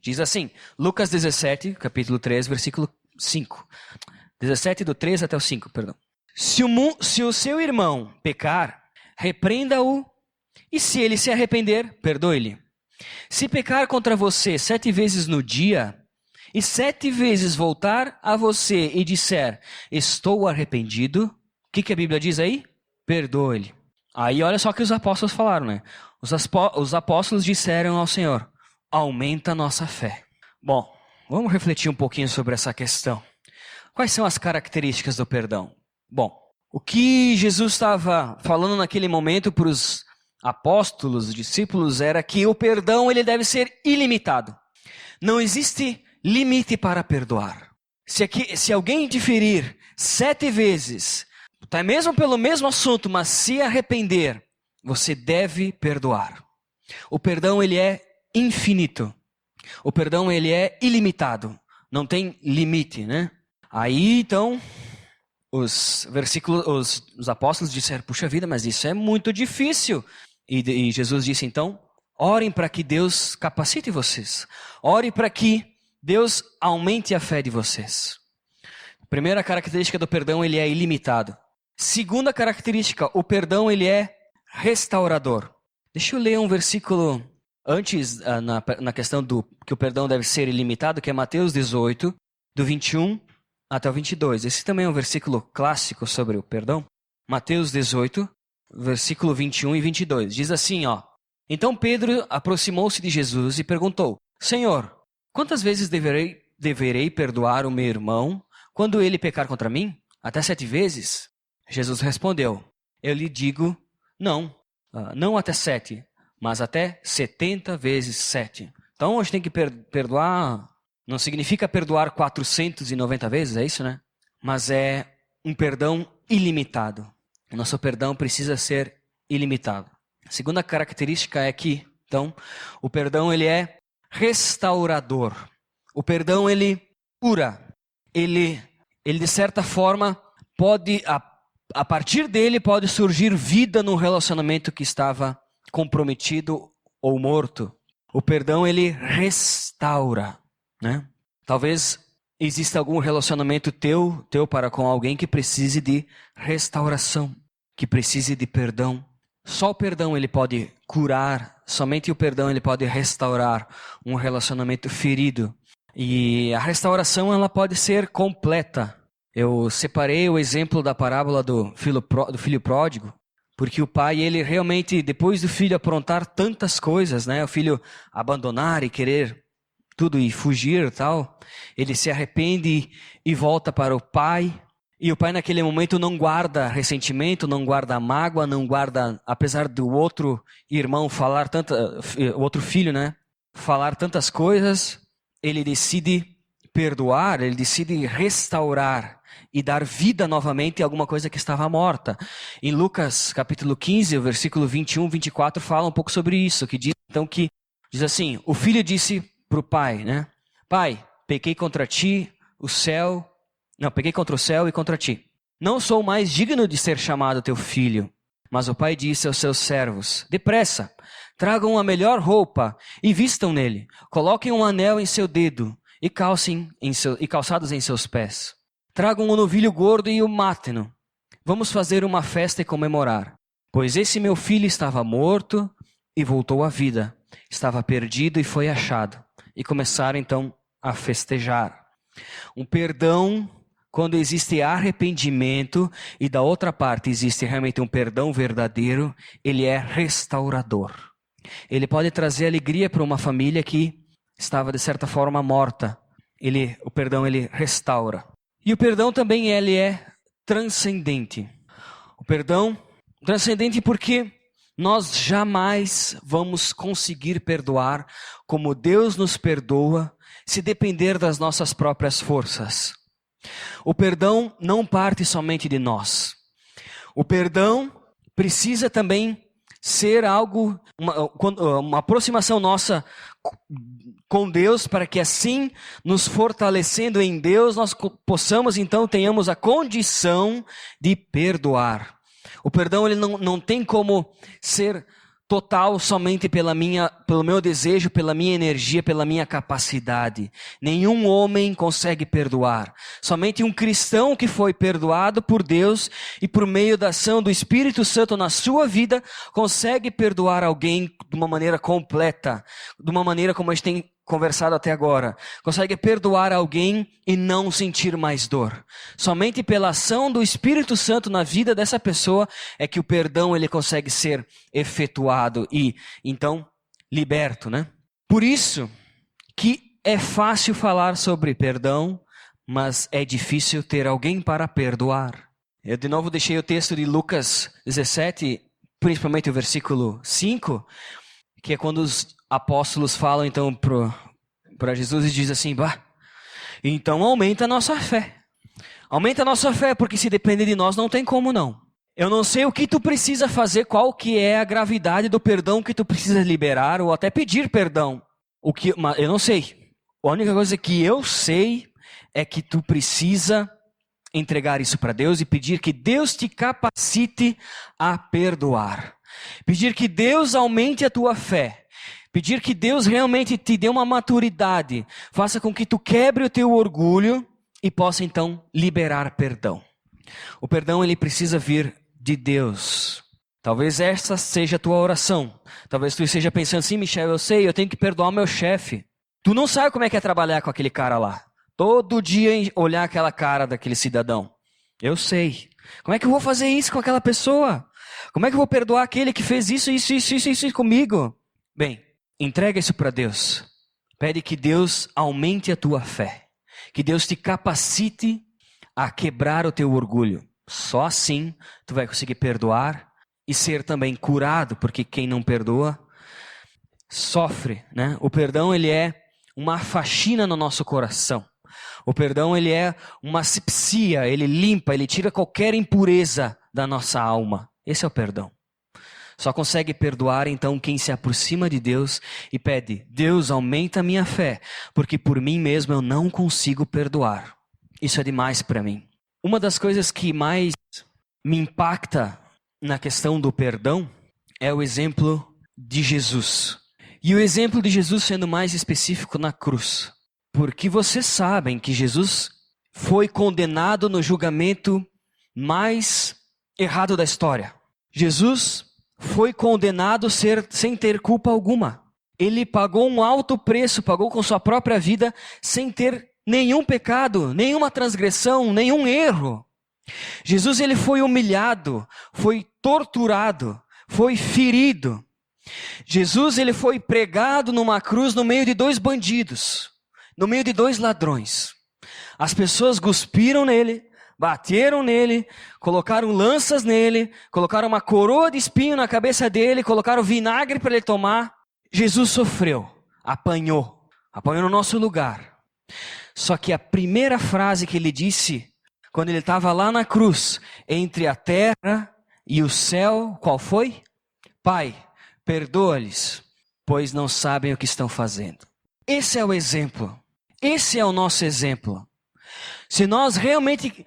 Diz assim, Lucas 17, capítulo 3, versículo 5. 17 do 3 até o 5, perdão. Se o seu irmão pecar, repreenda-o, e se ele se arrepender, perdoe-lhe. Se pecar contra você 7 vezes no dia, e 7 vezes voltar a você e disser, estou arrependido, o que a Bíblia diz aí? Perdoe-lhe. Aí olha só o que os apóstolos falaram, né? Os apóstolos disseram ao Senhor, aumenta a nossa fé. Bom, vamos refletir um pouquinho sobre essa questão. Quais são as características do perdão? Bom, o que Jesus estava falando naquele momento para os apóstolos, os discípulos, era que o perdão ele deve ser ilimitado. Não existe limite para perdoar. Se alguém diferir 7 vezes, até mesmo pelo mesmo assunto, mas se arrepender, você deve perdoar. O perdão ele é infinito. O perdão ele é ilimitado. Não tem limite, né? Aí então os apóstolos disseram, puxa vida, mas isso é muito difícil. E Jesus disse então, orem para que Deus capacite vocês. Ore para que Deus aumente a fé de vocês. Primeira característica do perdão, ele é ilimitado. Segunda característica, o perdão ele é restaurador. Deixa eu ler um versículo antes, na questão do que o perdão deve ser ilimitado, que é Mateus 18, do 21 até o 22. Esse também é um versículo clássico sobre o perdão. Mateus 18, versículo 21 e 22. Diz assim, ó. Então Pedro aproximou-se de Jesus e perguntou: Senhor, quantas vezes deverei perdoar o meu irmão quando ele pecar contra mim? Até 7 vezes? Jesus respondeu: Eu lhe digo, não até 7, mas até 70 vezes 7. Então a gente tem que perdoar, não significa perdoar 490 vezes, é isso, né? Mas é um perdão ilimitado. O nosso perdão precisa ser ilimitado. A segunda característica é que, então, o perdão ele é restaurador. O perdão ele cura. Ele de certa forma pode, a partir dele pode surgir vida num relacionamento que estava comprometido ou morto. O perdão ele restaura, né? Talvez exista algum relacionamento teu para com alguém que precise de restauração, que precise de perdão. Só o perdão ele pode curar, somente o perdão ele pode restaurar um relacionamento ferido. E a restauração ela pode ser completa. Eu separei o exemplo da parábola do filho pródigo, porque o pai, ele realmente, depois do filho aprontar tantas coisas, né, o filho abandonar e querer tudo e fugir e tal, ele se arrepende e volta para o pai. E o pai naquele momento não guarda ressentimento, não guarda mágoa, não guarda, apesar do outro irmão falar o outro filho, né, falar tantas coisas, ele decide perdoar, ele decide restaurar e dar vida novamente a alguma coisa que estava morta. Em Lucas capítulo 15, versículo 21, 24, fala um pouco sobre isso, que diz então que, diz assim, o filho disse para o pai, né, Pai, pequei contra o céu e contra ti. Não sou mais digno de ser chamado teu filho. Mas o pai disse aos seus servos: Depressa, tragam a melhor roupa e vistam nele. Coloquem um anel em seu dedo e calçados em seus pés. Tragam um novilho gordo e o matem-no. Vamos fazer uma festa e comemorar. Pois esse meu filho estava morto e voltou à vida. Estava perdido e foi achado. E começaram então a festejar. Um perdão, quando existe arrependimento e da outra parte existe realmente um perdão verdadeiro, ele é restaurador. Ele pode trazer alegria para uma família que estava de certa forma morta. O perdão ele restaura. E o perdão também ele é transcendente. O perdão transcendente porque nós jamais vamos conseguir perdoar como Deus nos perdoa se depender das nossas próprias forças. O perdão não parte somente de nós. O perdão precisa também ser algo, uma aproximação nossa com Deus, para que assim, nos fortalecendo em Deus, nós possamos então, tenhamos a condição de perdoar. O perdão ele não tem como ser total somente pelo meu desejo, pela minha energia, pela minha capacidade. Nenhum homem consegue perdoar. Somente um cristão que foi perdoado por Deus e por meio da ação do Espírito Santo na sua vida, consegue perdoar alguém de uma maneira completa, de uma maneira como a gente tem conversado até agora. Consegue perdoar alguém e não sentir mais dor. Somente pela ação do Espírito Santo na vida dessa pessoa é que o perdão ele consegue ser efetuado e então liberto, né? Por isso que é fácil falar sobre perdão, mas é difícil ter alguém para perdoar. Eu de novo deixei o texto de Lucas 17, principalmente o versículo 5, que é quando os apóstolos falam então para Jesus e diz assim, então aumenta a nossa fé. Aumenta a nossa fé, porque se depender de nós não tem como não. Eu não sei o que tu precisa fazer, qual que é a gravidade do perdão que tu precisa liberar ou até pedir perdão. Eu não sei. A única coisa que eu sei é que tu precisa entregar isso para Deus e pedir que Deus te capacite a perdoar. Pedir que Deus aumente a tua fé. Pedir que Deus realmente te dê uma maturidade. Faça com que tu quebre o teu orgulho e possa então liberar perdão. O perdão ele precisa vir de Deus. Talvez essa seja a tua oração. Talvez tu esteja pensando assim, Michel, eu tenho que perdoar o meu chefe. Tu não sabe como é que é trabalhar com aquele cara lá. Todo dia olhar aquela cara daquele cidadão. Eu sei. Como é que eu vou fazer isso com aquela pessoa? Como é que eu vou perdoar aquele que fez isso comigo? Bem, entrega isso para Deus. Pede que Deus aumente a tua fé. Que Deus te capacite a quebrar o teu orgulho. Só assim tu vai conseguir perdoar e ser também curado, porque quem não perdoa sofre, né? O perdão, ele é uma faxina no nosso coração. O perdão, ele é uma asepsia, ele limpa, ele tira qualquer impureza da nossa alma. Esse é o perdão. Só consegue perdoar então quem se aproxima de Deus e pede: Deus, aumenta a minha fé, porque por mim mesmo eu não consigo perdoar. Isso é demais para mim. Uma das coisas que mais me impacta na questão do perdão é o exemplo de Jesus. E o exemplo de Jesus sendo mais específico na cruz. Porque vocês sabem que Jesus foi condenado no julgamento mais errado da história. Jesus foi condenado sem ter culpa alguma. Ele pagou um alto preço, pagou com sua própria vida, sem ter nenhum pecado, nenhuma transgressão, nenhum erro. Jesus, ele foi humilhado, foi torturado, foi ferido. Jesus, ele foi pregado numa cruz no meio de 2 bandidos, no meio de 2 ladrões. As pessoas cuspiram nele, bateram nele, colocaram lanças nele, colocaram uma coroa de espinho na cabeça dele, colocaram vinagre para ele tomar. Jesus sofreu, apanhou no nosso lugar. Só que a primeira frase que ele disse, quando ele estava lá na cruz, entre a terra e o céu, qual foi? Pai, perdoa-lhes, pois não sabem o que estão fazendo. Esse é o exemplo. Esse é o nosso exemplo. Se nós realmente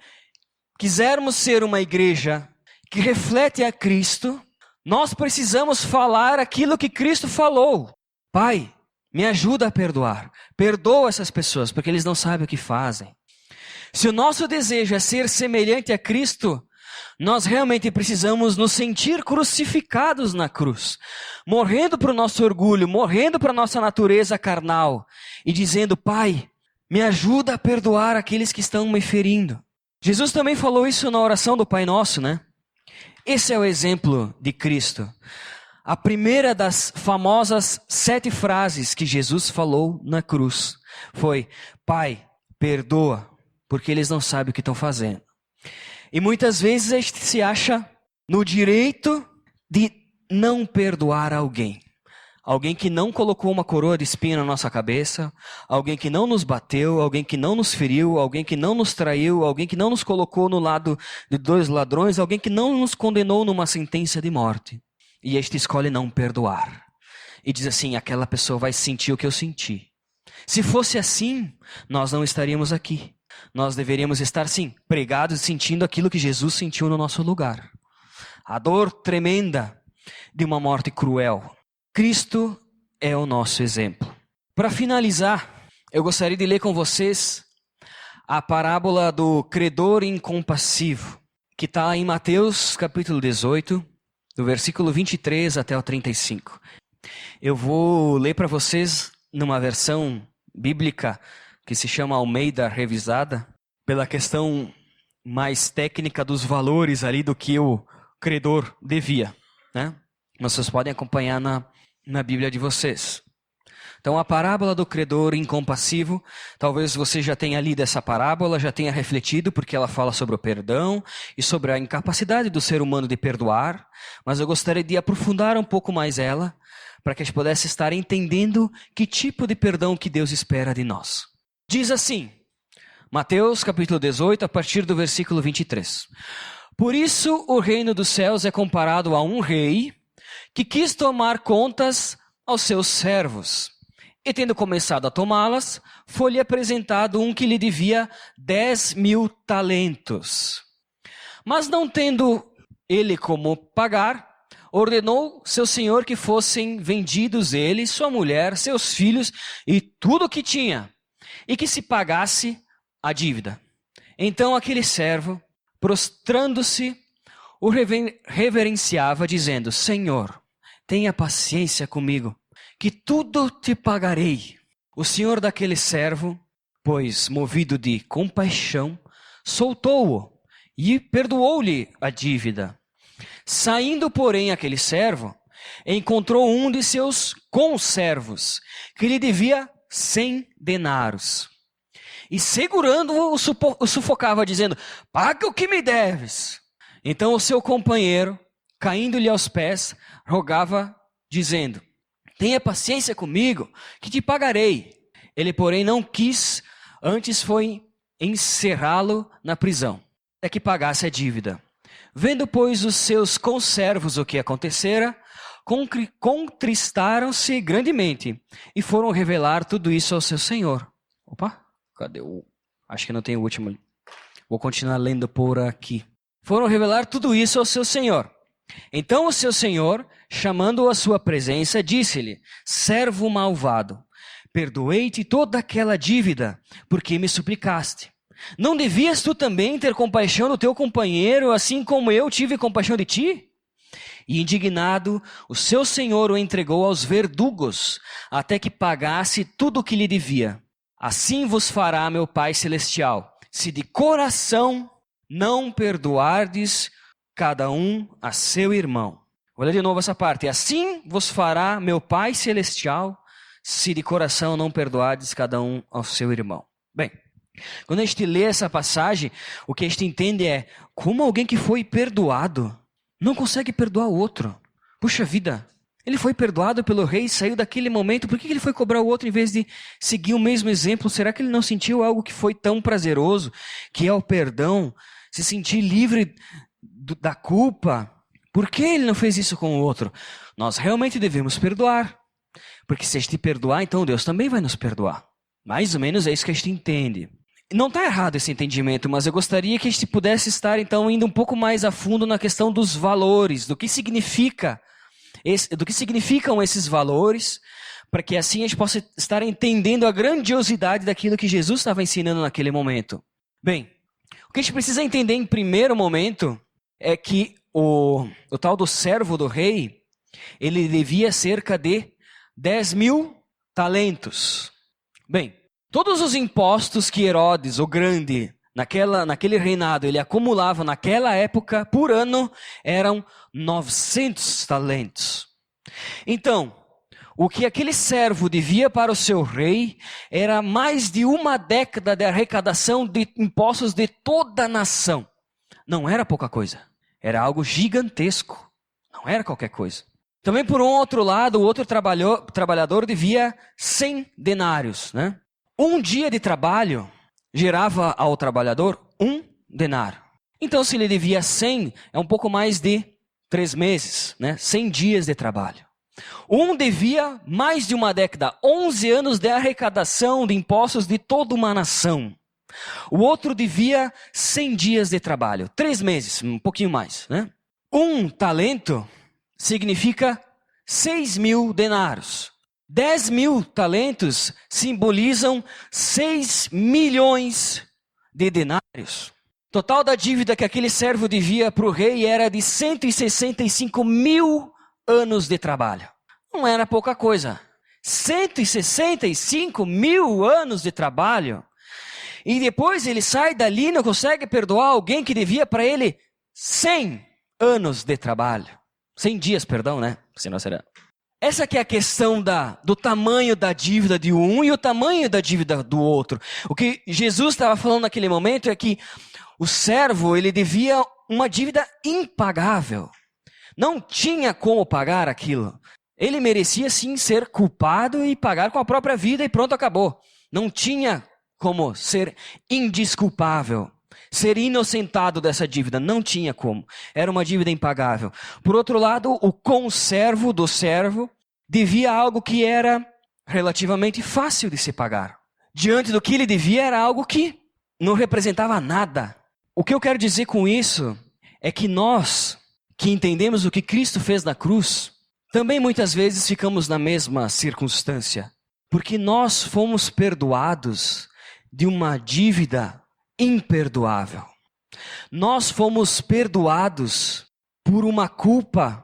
quisermos ser uma igreja que reflete a Cristo, nós precisamos falar aquilo que Cristo falou. Pai, me ajuda a perdoar. Perdoa essas pessoas, porque eles não sabem o que fazem. Se o nosso desejo é ser semelhante a Cristo, nós realmente precisamos nos sentir crucificados na cruz, morrendo para o nosso orgulho, morrendo para a nossa natureza carnal e dizendo: Pai, me ajuda a perdoar aqueles que estão me ferindo. Jesus também falou isso na oração do Pai Nosso, né? Esse é o exemplo de Cristo. A primeira das famosas 7 frases que Jesus falou na cruz foi: Pai, perdoa, porque eles não sabem o que estão fazendo. E muitas vezes a gente se acha no direito de não perdoar alguém. Alguém que não colocou uma coroa de espinho na nossa cabeça, alguém que não nos bateu, alguém que não nos feriu, alguém que não nos traiu, alguém que não nos colocou no lado de 2 ladrões, alguém que não nos condenou numa sentença de morte. E a gente escolhe não perdoar. E diz assim: aquela pessoa vai sentir o que eu senti. Se fosse assim, nós não estaríamos aqui. Nós deveríamos estar, sim, pregados e sentindo aquilo que Jesus sentiu no nosso lugar. A dor tremenda de uma morte cruel. Cristo é o nosso exemplo. Para finalizar, eu gostaria de ler com vocês a parábola do credor incompassivo, que está em Mateus capítulo 18, do versículo 23 até o 35. Eu vou ler para vocês numa versão bíblica que se chama Almeida Revisada, pela questão mais técnica dos valores ali do que o credor devia, né? Vocês podem acompanhar na Bíblia de vocês. Então, a parábola do credor incompassivo, talvez você já tenha lido essa parábola, já tenha refletido, porque ela fala sobre o perdão e sobre a incapacidade do ser humano de perdoar, mas eu gostaria de aprofundar um pouco mais ela, para que a gente pudesse estar entendendo que tipo de perdão que Deus espera de nós. Diz assim, Mateus capítulo 18, a partir do versículo 23. Por isso o reino dos céus é comparado a um rei que quis tomar contas aos seus servos. E tendo começado a tomá-las, foi-lhe apresentado um que lhe devia 10.000 talentos. Mas não tendo ele como pagar, ordenou seu senhor que fossem vendidos ele, sua mulher, seus filhos e tudo o que tinha, e que se pagasse a dívida. Então aquele servo, prostrando-se, o reverenciava, dizendo: Senhor, tenha paciência comigo, que tudo te pagarei. O senhor daquele servo, pois movido de compaixão, soltou-o e perdoou-lhe a dívida. Saindo, porém, aquele servo, encontrou um de seus conservos, que lhe devia 100 denários. E segurando-o, o sufocava, dizendo: paga o que me deves. Então o seu companheiro, caindo-lhe aos pés, rogava, dizendo: tenha paciência comigo, que te pagarei. Ele, porém, não quis, antes foi encerrá-lo na prisão, até que pagasse a dívida. Vendo, pois, os seus conservos o que acontecera, contristaram-se grandemente e foram revelar tudo isso ao seu senhor. Opa, cadê o... Acho que não tem o último. Vou continuar lendo por aqui. Foram revelar tudo isso ao seu senhor. Então o seu senhor, chamando-o à sua presença, disse-lhe: servo malvado, perdoei-te toda aquela dívida, porque me suplicaste. Não devias tu também ter compaixão do teu companheiro, assim como eu tive compaixão de ti? E indignado, o seu senhor o entregou aos verdugos, até que pagasse tudo o que lhe devia. Assim vos fará meu Pai Celestial, se de coração não perdoardes cada um a seu irmão. Vou ler de novo essa parte. Assim vos fará meu Pai Celestial, se de coração não perdoardes cada um ao seu irmão. Bem, quando a gente lê essa passagem, o que a gente entende é como alguém que foi perdoado não consegue perdoar o outro. Puxa vida, ele foi perdoado pelo rei, saiu daquele momento, por que ele foi cobrar o outro em vez de seguir o mesmo exemplo? Será que ele não sentiu algo que foi tão prazeroso, que é o perdão, se sentir livre da culpa? Por que ele não fez isso com o outro? Nós realmente devemos perdoar, porque se a gente perdoar, então Deus também vai nos perdoar. Mais ou menos é isso que a gente entende. Não está errado esse entendimento, mas eu gostaria que a gente pudesse estar então indo um pouco mais a fundo na questão dos valores, do que significam esses valores, para que assim a gente possa estar entendendo a grandiosidade daquilo que Jesus estava ensinando naquele momento. Bem, o que a gente precisa entender em primeiro momento é que o tal do servo do rei, ele devia cerca de 10.000 talentos. Bem, todos os impostos que Herodes, o Grande, naquele reinado, ele acumulava naquela época, por ano, eram 900 talentos. Então, o que aquele servo devia para o seu rei era mais de uma década de arrecadação de impostos de toda a nação. Não era pouca coisa, era algo gigantesco, não era qualquer coisa. Também por um outro lado, o outro trabalhador devia 100 denários, né? Um dia de trabalho gerava ao trabalhador 1 denário. Então, se ele devia 100, é um pouco mais de 3 meses, né? 100 dias de trabalho. Um devia mais de uma década, 11 anos de arrecadação de impostos de toda uma nação. O outro devia 100 dias de trabalho, 3 meses, um pouquinho mais, né? 1 talento significa 6.000 denários. 10.000 talentos simbolizam 6 milhões de denários. Total da dívida que aquele servo devia para o rei era de 165.000 anos de trabalho. Não era pouca coisa. 165.000 anos de trabalho. E depois ele sai dali e não consegue perdoar alguém que devia para ele 100 anos de trabalho. 100 dias, perdão, né? Senão será... Essa que é a questão do tamanho da dívida de um e o tamanho da dívida do outro. O que Jesus estava falando naquele momento é que o servo, ele devia uma dívida impagável. Não tinha como pagar aquilo. Ele merecia sim ser culpado e pagar com a própria vida e pronto, acabou. Não tinha como ser indesculpável, ser inocentado dessa dívida. Não tinha como. Era uma dívida impagável. Por outro lado, o conservo do servo devia algo que era relativamente fácil de se pagar. Diante do que ele devia era algo que não representava nada. O que eu quero dizer com isso é que nós, que entendemos o que Cristo fez na cruz, também muitas vezes ficamos na mesma circunstância. Porque nós fomos perdoados de uma dívida imperdoável. Nós fomos perdoados por uma culpa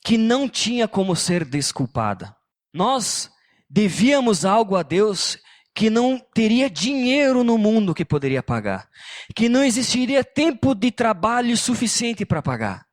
que não tinha como ser desculpada. Nós devíamos algo a Deus que não teria dinheiro no mundo que poderia pagar, que não existiria tempo de trabalho suficiente para pagar.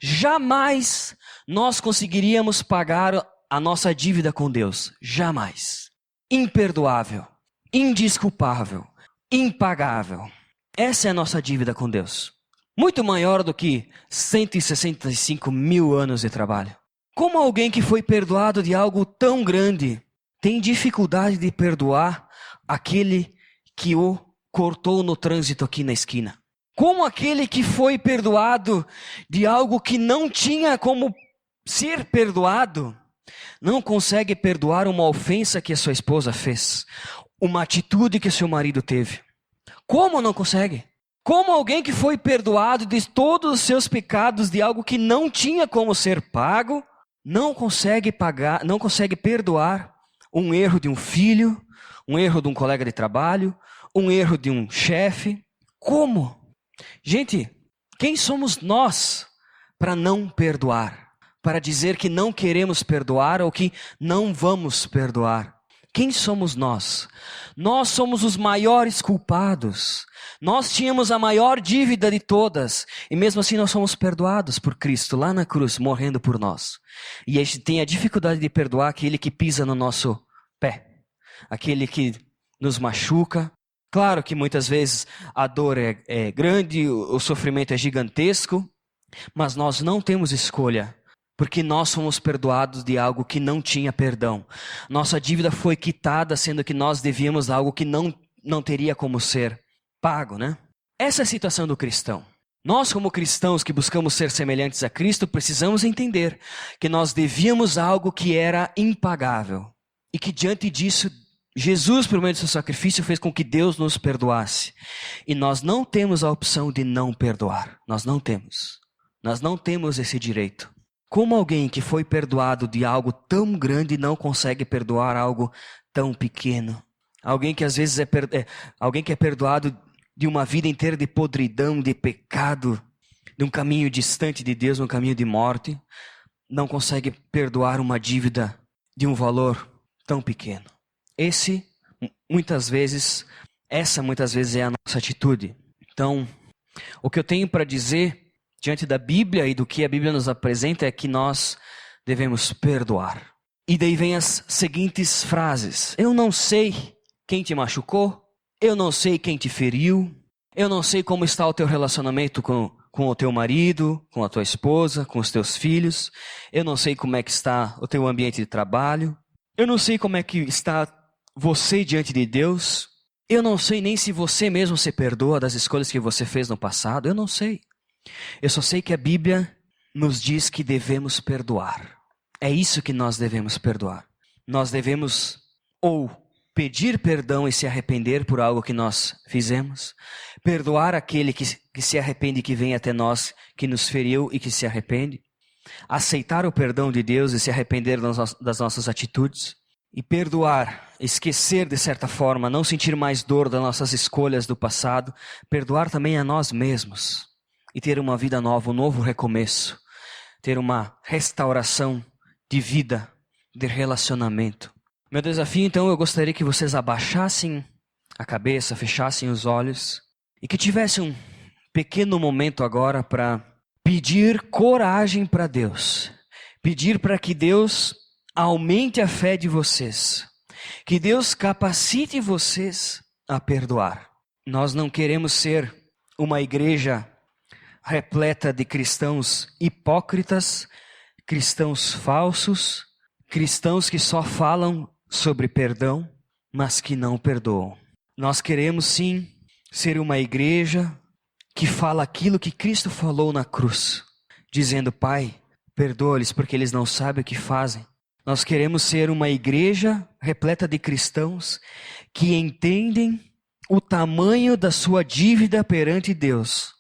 Jamais nós conseguiríamos pagar a nossa dívida com Deus. Jamais. Imperdoável, indesculpável, impagável. Essa é a nossa dívida com Deus. Muito maior do que 165 mil anos de trabalho. Como alguém que foi perdoado de algo tão grande tem dificuldade de perdoar aquele que o cortou no trânsito aqui na esquina? Como aquele que foi perdoado de algo que não tinha como ser perdoado, não consegue perdoar uma ofensa que a sua esposa fez, uma atitude que seu marido teve? Como não consegue? Como alguém que foi perdoado de todos os seus pecados, de algo que não tinha como ser pago, não consegue pagar, não consegue perdoar um erro de um filho, um erro de um colega de trabalho, um erro de um chefe? Como? Gente, quem somos nós para não perdoar? Para dizer que não queremos perdoar ou que não vamos perdoar? Quem somos nós? Nós somos os maiores culpados. Nós tínhamos a maior dívida de todas. E mesmo assim nós somos perdoados por Cristo lá na cruz, morrendo por nós. E a gente tem a dificuldade de perdoar aquele que pisa no nosso pé. Aquele que nos machuca. Claro que muitas vezes a dor é grande, o sofrimento é gigantesco. Mas nós não temos escolha. Porque nós fomos perdoados de algo que não tinha perdão. Nossa dívida foi quitada, sendo que nós devíamos algo que não teria como ser pago, né? Essa é a situação do cristão. Nós, como cristãos que buscamos ser semelhantes a Cristo, precisamos entender que nós devíamos algo que era impagável. E que diante disso, Jesus, por meio do seu sacrifício, fez com que Deus nos perdoasse. E nós não temos a opção de não perdoar. Nós não temos. Nós não temos esse direito. Como alguém que foi perdoado de algo tão grande não consegue perdoar algo tão pequeno? Alguém que às vezes alguém que é perdoado de uma vida inteira de podridão, de pecado, de um caminho distante de Deus, um caminho de morte, não consegue perdoar uma dívida de um valor tão pequeno. Essa muitas vezes é a nossa atitude. Então, o que eu tenho para dizer diante da Bíblia e do que a Bíblia nos apresenta é que nós devemos perdoar. E daí vem as seguintes frases. Eu não sei quem te machucou, eu não sei quem te feriu, eu não sei como está o teu relacionamento com o teu marido, com a tua esposa, com os teus filhos, eu não sei como é que está o teu ambiente de trabalho, eu não sei como é que está você diante de Deus, eu não sei nem se você mesmo se perdoa das escolhas que você fez no passado, eu não sei. Eu só sei que a Bíblia nos diz que devemos perdoar. É isso que nós devemos perdoar. Nós devemos ou pedir perdão e se arrepender por algo que nós fizemos, perdoar aquele que se arrepende e que vem até nós, que nos feriu e que se arrepende, aceitar o perdão de Deus e se arrepender das nossas atitudes, e perdoar, esquecer de certa forma, não sentir mais dor das nossas escolhas do passado, perdoar também a nós mesmos. E ter uma vida nova, um novo recomeço. Ter uma restauração de vida, de relacionamento. Meu desafio, então, eu gostaria que vocês abaixassem a cabeça, fechassem os olhos. E que tivessem um pequeno momento agora para pedir coragem para Deus. Pedir para que Deus aumente a fé de vocês. Que Deus capacite vocês a perdoar. Nós não queremos ser uma igreja repleta de cristãos hipócritas, cristãos falsos, cristãos que só falam sobre perdão, mas que não perdoam. Nós queremos sim ser uma igreja que fala aquilo que Cristo falou na cruz, dizendo: Pai, perdoa-lhes porque eles não sabem o que fazem. Nós queremos ser uma igreja repleta de cristãos que entendem o tamanho da sua dívida perante Deus.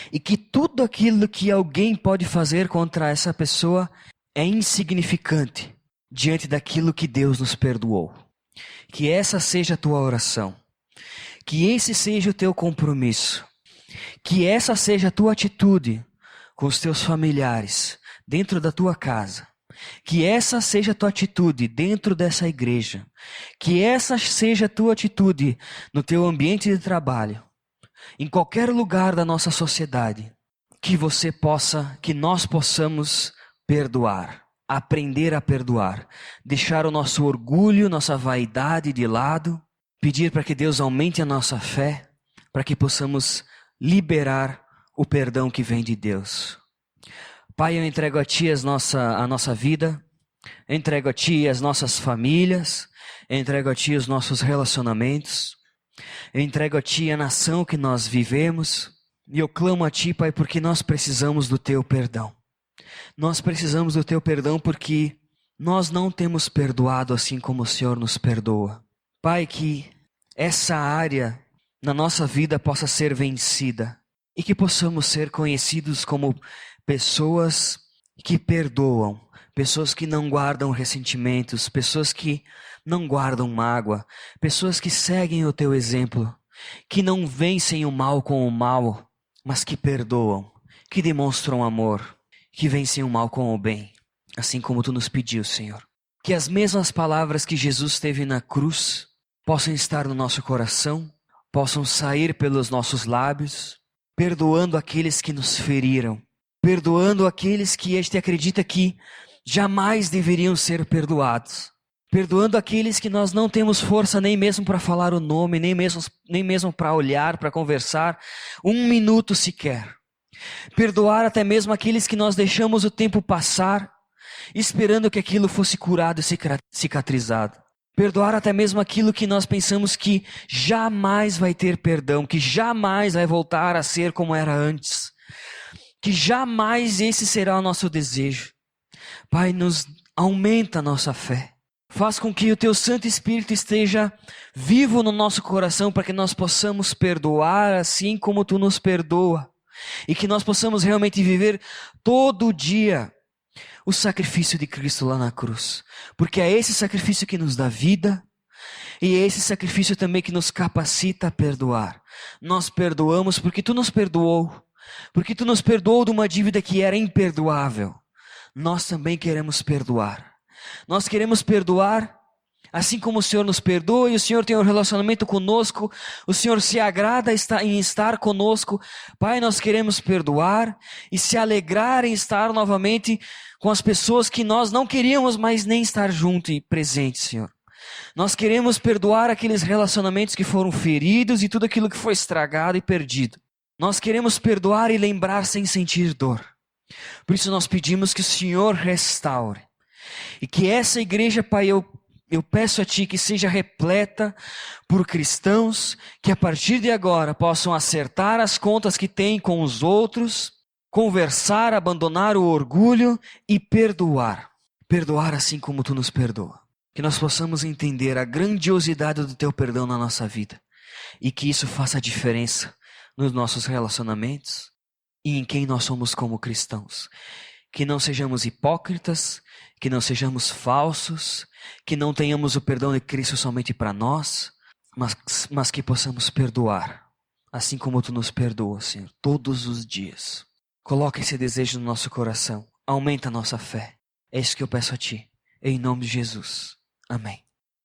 E que tudo aquilo que alguém pode fazer contra essa pessoa é insignificante diante daquilo que Deus nos perdoou. Que essa seja a tua oração. Que esse seja o teu compromisso. Que essa seja a tua atitude com os teus familiares, dentro da tua casa. Que essa seja a tua atitude dentro dessa igreja. Que essa seja a tua atitude no teu ambiente de trabalho. Em qualquer lugar da nossa sociedade, que nós possamos perdoar, aprender a perdoar, deixar o nosso orgulho, nossa vaidade de lado, pedir para que Deus aumente a nossa fé, para que possamos liberar o perdão que vem de Deus. Pai, eu entrego a Ti a nossa vida, entrego a Ti as nossas famílias, entrego a Ti os nossos relacionamentos, eu entrego a Ti a nação que nós vivemos, e eu clamo a Ti, Pai, porque nós precisamos do Teu perdão. Nós precisamos do Teu perdão porque nós não temos perdoado assim como o Senhor nos perdoa. Pai, que essa área na nossa vida possa ser vencida e que possamos ser conhecidos como pessoas que perdoam, pessoas que não guardam ressentimentos, pessoas que não guardam mágoa, pessoas que seguem o Teu exemplo, que não vencem o mal com o mal, mas que perdoam, que demonstram amor, que vencem o mal com o bem, assim como Tu nos pediu, Senhor. Que as mesmas palavras que Jesus teve na cruz possam estar no nosso coração, possam sair pelos nossos lábios, perdoando aqueles que nos feriram, perdoando aqueles que a gente acredita que jamais deveriam ser perdoados, perdoando aqueles que nós não temos força nem mesmo para falar o nome, nem mesmo para olhar, para conversar, 1 minuto sequer. Perdoar até mesmo aqueles que nós deixamos o tempo passar, esperando que aquilo fosse curado e cicatrizado. Perdoar até mesmo aquilo que nós pensamos que jamais vai ter perdão, que jamais vai voltar a ser como era antes, que jamais esse será o nosso desejo. Pai, nos aumenta a nossa fé. Faz com que o Teu Santo Espírito esteja vivo no nosso coração para que nós possamos perdoar assim como Tu nos perdoa. E que nós possamos realmente viver todo dia o sacrifício de Cristo lá na cruz. Porque é esse sacrifício que nos dá vida e é esse sacrifício também que nos capacita a perdoar. Nós perdoamos porque Tu nos perdoou. Porque Tu nos perdoou de uma dívida que era imperdoável. Nós também queremos perdoar. Nós queremos perdoar assim como o Senhor nos perdoa e o Senhor tem um relacionamento conosco, o Senhor se agrada em estar conosco. Pai, nós queremos perdoar e se alegrar em estar novamente com as pessoas que nós não queríamos mais nem estar junto e presente, Senhor. Nós queremos perdoar aqueles relacionamentos que foram feridos e tudo aquilo que foi estragado e perdido. Nós queremos perdoar e lembrar sem sentir dor. Por isso nós pedimos que o Senhor restaure. E que essa igreja, Pai, eu peço a Ti que seja repleta por cristãos que a partir de agora possam acertar as contas que têm com os outros, conversar, abandonar o orgulho e perdoar. Perdoar assim como Tu nos perdoa. Que nós possamos entender a grandiosidade do Teu perdão na nossa vida e que isso faça diferença nos nossos relacionamentos e em quem nós somos como cristãos. Que não sejamos hipócritas, que não sejamos falsos, que não tenhamos o perdão de Cristo somente para nós, mas que possamos perdoar, assim como Tu nos perdoa, Senhor, todos os dias. Coloca esse desejo no nosso coração, aumenta a nossa fé. É isso que eu peço a Ti, em nome de Jesus. Amém.